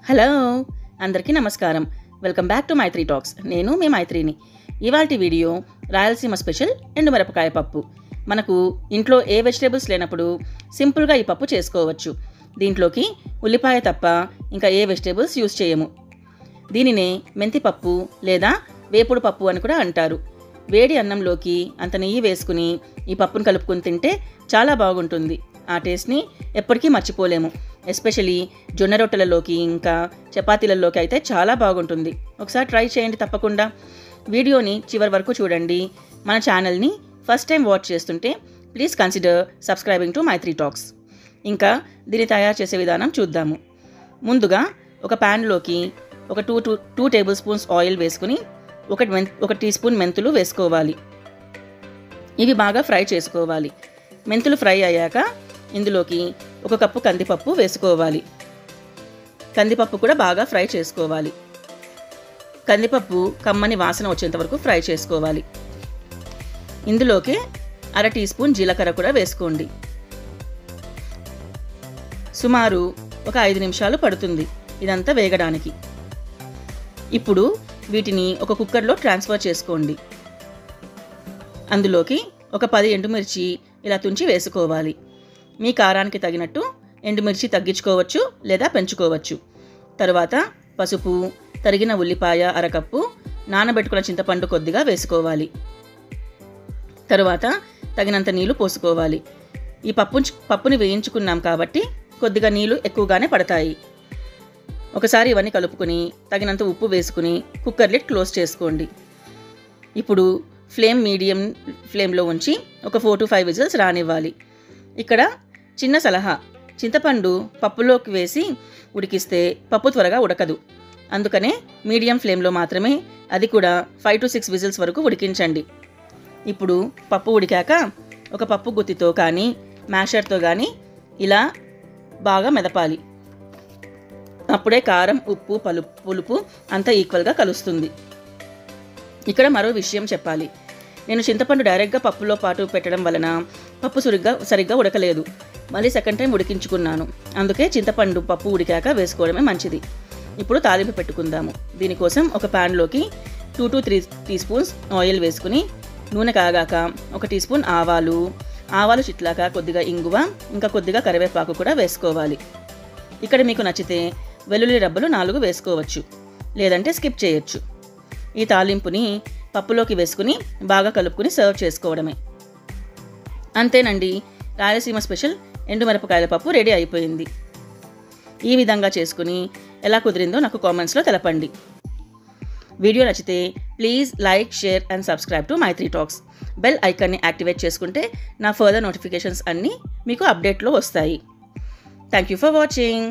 Hello అందరికీ నమస్కారం. Welcome back to Maitri talks. నేను మీ మైత్రిని. ఇవాల్టి వీడియో రాయలసీమ స్పెషల్ ఎండుమిరపకాయ పప్పు. మనకు ఇంట్లో ఏ వెజిటేబుల్స్ లేనప్పుడు సింపుల్గా ఈ పప్పు చేసుకోవచ్చు. దీంట్లోకి ఉల్లిపాయ తప్ప ఇంకా ఏ వెజిటేబుల్స్ యూస్ చేయము. దీనినే మెంతి పప్పు లేదా వేపుడు పప్పు అని కూడా అంటారు. వేడి అన్నంలోకి అంత నెయ్యి వేసుకుని ఈ పప్పును కలుపుకొని తింటే చాలా బాగుంటుంది. ఆ టేస్ట్ని ఎప్పటికీ మర్చిపోలేము. ఎస్పెషలీ జొన్న రొట్టెలలోకి ఇంకా చపాతీలలోకి అయితే చాలా బాగుంటుంది. ఒకసారి ట్రై చేయండి తప్పకుండా. వీడియోని చివరి వరకు చూడండి. మన ఛానల్ని ఫస్ట్ టైం వాచ్ చేస్తుంటే please consider subscribing to Maitri talks. ఇంకా దీన్ని తయారు చేసే విధానం చూద్దాము. ముందుగా ఒక ప్యాన్లోకి ఒక టూ టేబుల్ స్పూన్స్ ఆయిల్ వేసుకుని ఒక టీ స్పూన్ మెంతులు వేసుకోవాలి. ఇవి బాగా ఫ్రై చేసుకోవాలి. మెంతులు ఫ్రై అయ్యాక ఇందులోకి ఒక కప్పు కందిపప్పు వేసుకోవాలి. కందిపప్పు కూడా బాగా ఫ్రై చేసుకోవాలి. కందిపప్పు కమ్మని వాసన వచ్చేంత వరకు ఫ్రై చేసుకోవాలి. ఇందులోకి అర టీ స్పూన్ జీలకర్ర కూడా వేసుకోండి. సుమారు ఒక 5 నిమిషాలు పడుతుంది ఇదంతా వేగడానికి. ఇప్పుడు వీటిని ఒక కుక్కర్లో ట్రాన్స్ఫర్ చేసుకోండి. అందులోకి ఒక 10 ఎండుమిర్చి ఇలా తుంచి వేసుకోవాలి. మీ కారానికి తగినట్టు ఎండుమిర్చి తగ్గించుకోవచ్చు లేదా పెంచుకోవచ్చు. తరువాత పసుపు, తరిగిన ఉల్లిపాయ అరకప్పు, నానబెట్టుకున్న చింతపండు కొద్దిగా వేసుకోవాలి. తరువాత తగినంత నీళ్లు పోసుకోవాలి. ఈ పప్పుని వేయించుకున్నాం కాబట్టి కొద్దిగా నీళ్లు ఎక్కువగానే పడతాయి. ఒకసారి ఇవన్నీ కలుపుకొని తగినంత ఉప్పు వేసుకుని కుక్కర్ లిడ్ క్లోజ్ చేసుకోండి. ఇప్పుడు ఫ్లేమ్ మీడియం ఫ్లేమ్లో ఉంచి ఒక 4 to 5 విజిల్స్ రానివ్వాలి. ఇక్కడ చిన్న సలహా, చింతపండు పప్పులోకి వేసి ఉడికిస్తే పప్పు త్వరగా ఉడకదు. అందుకనే మీడియం ఫ్లేమ్లో మాత్రమే, అది కూడా 5 to 6 విజిల్స్ వరకు ఉడికించండి. ఇప్పుడు పప్పు ఉడికాక ఒక పప్పు గుత్తితో కానీ మ్యాషర్తో కానీ ఇలా బాగా మెదపాలి. అప్పుడే కారం, ఉప్పు, పులుపు అంతా ఈక్వల్గా కలుస్తుంది. ఇక్కడ మరో విషయం చెప్పాలి. నేను చింతపండు డైరెక్ట్గా పప్పులో పాటు పెట్టడం వలన పప్పు సరిగ్గా ఉడకలేదు. మళ్ళీ సెకండ్ టైం ఉడికించుకున్నాను. అందుకే చింతపండు పప్పు ఉడికాక వేసుకోవడమే మంచిది. ఇప్పుడు తాలింపు పెట్టుకుందాము. దీనికోసం ఒక ప్యాన్లోకి 2 to 3 టీ స్పూన్స్ ఆయిల్ వేసుకుని నూనె కాగాక ఒక టీ స్పూన్ ఆవాలు చిట్లాక కొద్దిగా ఇంగువ, ఇంకా కొద్దిగా కరివేపాకు కూడా వేసుకోవాలి. ఇక్కడ మీకు నచ్చితే వెల్లుల్లి రబ్బలు 4 వేసుకోవచ్చు, లేదంటే స్కిప్ చేయొచ్చు. ఈ తాలింపుని పప్పులోకి వేసుకుని బాగా కలుపుకుని సర్వ్ చేసుకోవడమే. అంతేనండి, రాయలసీమ స్పెషల్ ఎండుమిరపకాయల పప్పు రెడీ అయిపోయింది. ఈ విధంగా చేసుకుని ఎలా కుదిరిందో నాకు కామెంట్స్లో తెలపండి. వీడియో నచ్చితే please like, share and subscribe to Maitri talks. Bell ఐకాన్ని యాక్టివేట్ చేసుకుంటే నా ఫర్దర్ నోటిఫికేషన్స్ అన్నీ మీకు అప్డేట్లో వస్తాయి. Thank you for watching.